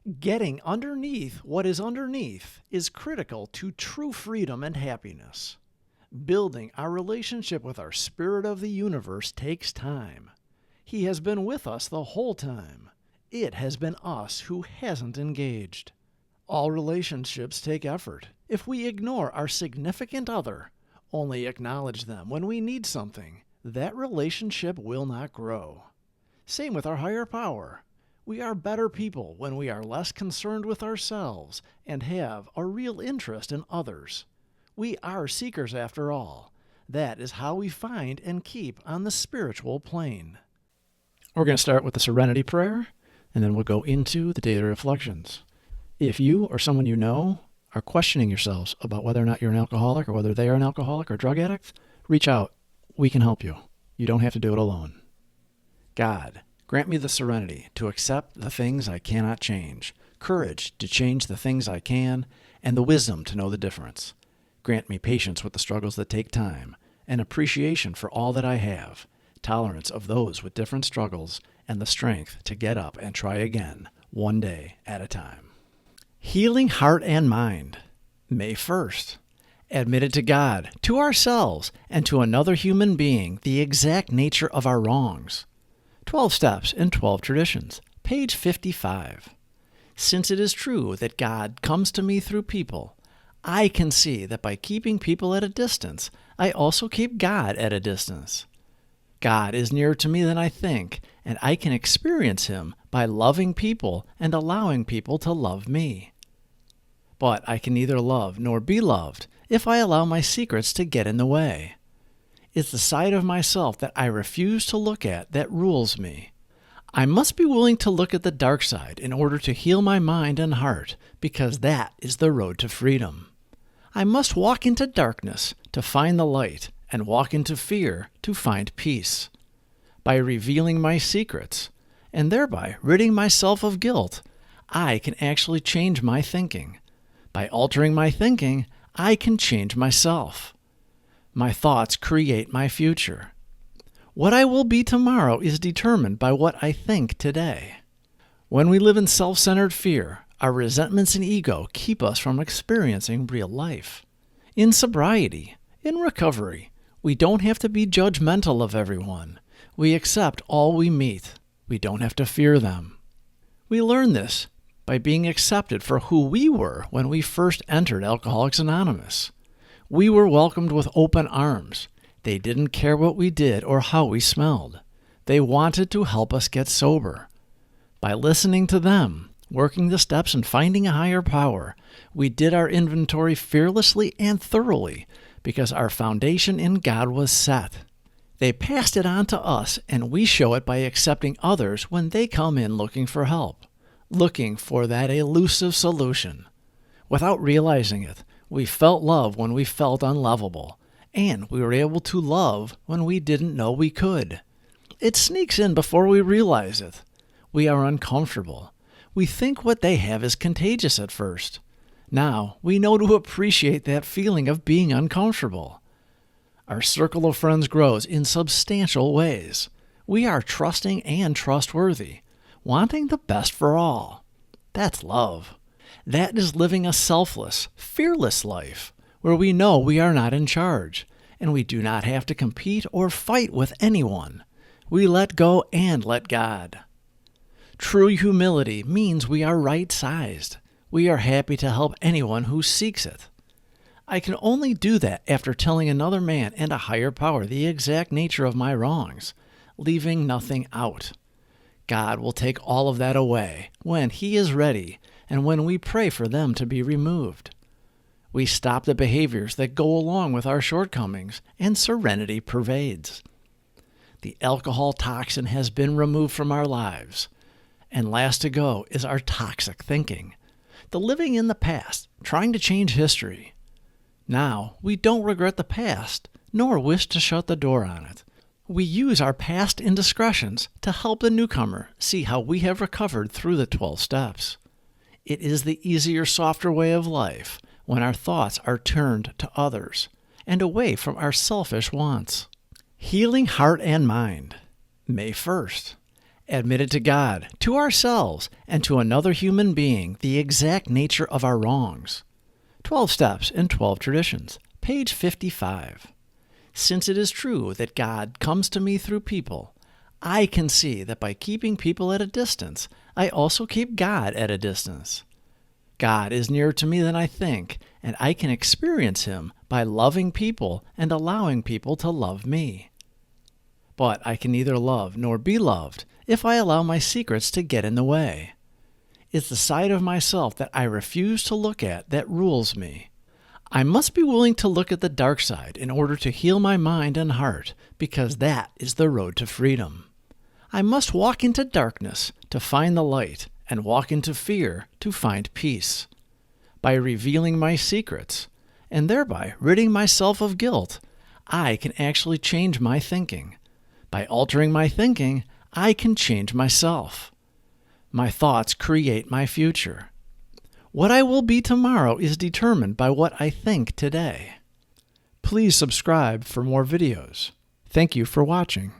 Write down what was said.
Getting underneath what is underneath is critical to true freedom and happiness. Building our relationship with our Spirit of the universe takes time. He has been with us the whole time. It has been us who hasn't engaged. All relationships take effort. If we ignore our significant other, only acknowledge them when we need something, that relationship will not grow. Same with our higher power. We are better people when we are less concerned with ourselves and have a real interest in others. We are seekers after all. That is how we find and keep on the spiritual plane. We're going to start with the Serenity Prayer, and then we'll go into the daily reflections. If you or someone you know are questioning yourselves about whether or not you're an alcoholic or whether they are an alcoholic or drug addict, reach out. We can help you. You don't have to do it alone. God, grant me the serenity to accept the things I cannot change, courage to change the things I can, and the wisdom to know the difference. Grant me patience with the struggles that take time, and appreciation for all that I have, tolerance of those with different struggles, and the strength to get up and try again, one day at a time. Healing heart and mind. May 1st. Admitted to God, to ourselves, and to another human being the exact nature of our wrongs. 12 Steps in 12 Traditions, page 55. Since it is true that God comes to me through people, I can see that by keeping people at a distance, I also keep God at a distance. God is nearer to me than I think, and I can experience Him by loving people and allowing people to love me. But I can neither love nor be loved if I allow my secrets to get in the way. It's the side of myself that I refuse to look at that rules me. I must be willing to look at the dark side in order to heal my mind and heart, because that is the road to freedom. I must walk into darkness to find the light, and walk into fear to find peace. By revealing my secrets, and thereby ridding myself of guilt, I can actually change my thinking. By altering my thinking, I can change myself. My thoughts create my future. What I will be tomorrow is determined by what I think today. When we live in self-centered fear, our resentments and ego keep us from experiencing real life. In sobriety, in recovery, we don't have to be judgmental of everyone. We accept all we meet. We don't have to fear them. We learn this by being accepted for who we were when we first entered Alcoholics Anonymous. We were welcomed with open arms. They didn't care what we did or how we smelled. They wanted to help us get sober. By listening to them, working the steps and finding a higher power, we did our inventory fearlessly and thoroughly because our foundation in God was set. They passed it on to us, and we show it by accepting others when they come in looking for help, looking for that elusive solution. Without realizing it, we felt love when we felt unlovable, and we were able to love when we didn't know we could. It sneaks in before we realize it. We are uncomfortable. We think what they have is contagious at first. Now we know to appreciate that feeling of being uncomfortable. Our circle of friends grows in substantial ways. We are trusting and trustworthy, wanting the best for all. That's love. That is living a selfless, fearless life, where we know we are not in charge, and we do not have to compete or fight with anyone. We let go and let God. True humility means we are right-sized. We are happy to help anyone who seeks it. I can only do that after telling another man and a higher power the exact nature of my wrongs, leaving nothing out. God will take all of that away when He is ready and when we pray for them to be removed. We stop the behaviors that go along with our shortcomings, and serenity pervades. The alcohol toxin has been removed from our lives, and last to go is our toxic thinking, the living in the past, trying to change history. Now, we don't regret the past, nor wish to shut the door on it. We use our past indiscretions to help the newcomer see how we have recovered through the 12 steps. It is the easier, softer way of life when our thoughts are turned to others and away from our selfish wants. Healing heart and mind. May 1st. Admit it to God, to ourselves, and to another human being the exact nature of our wrongs. 12 Steps in 12 Traditions, page 55. Since it is true that God comes to me through people, I can see that by keeping people at a distance, I also keep God at a distance. God is nearer to me than I think, and I can experience Him by loving people and allowing people to love me. But I can neither love nor be loved if I allow my secrets to get in the way. It's the side of myself that I refuse to look at that rules me. I must be willing to look at the dark side in order to heal my mind and heart, because that is the road to freedom. I must walk into darkness to find the light, and walk into fear to find peace. By revealing my secrets, and thereby ridding myself of guilt, I can actually change my thinking. By altering my thinking, I can change myself. My thoughts create my future. What I will be tomorrow is determined by what I think today. Please subscribe for more videos. Thank you for watching.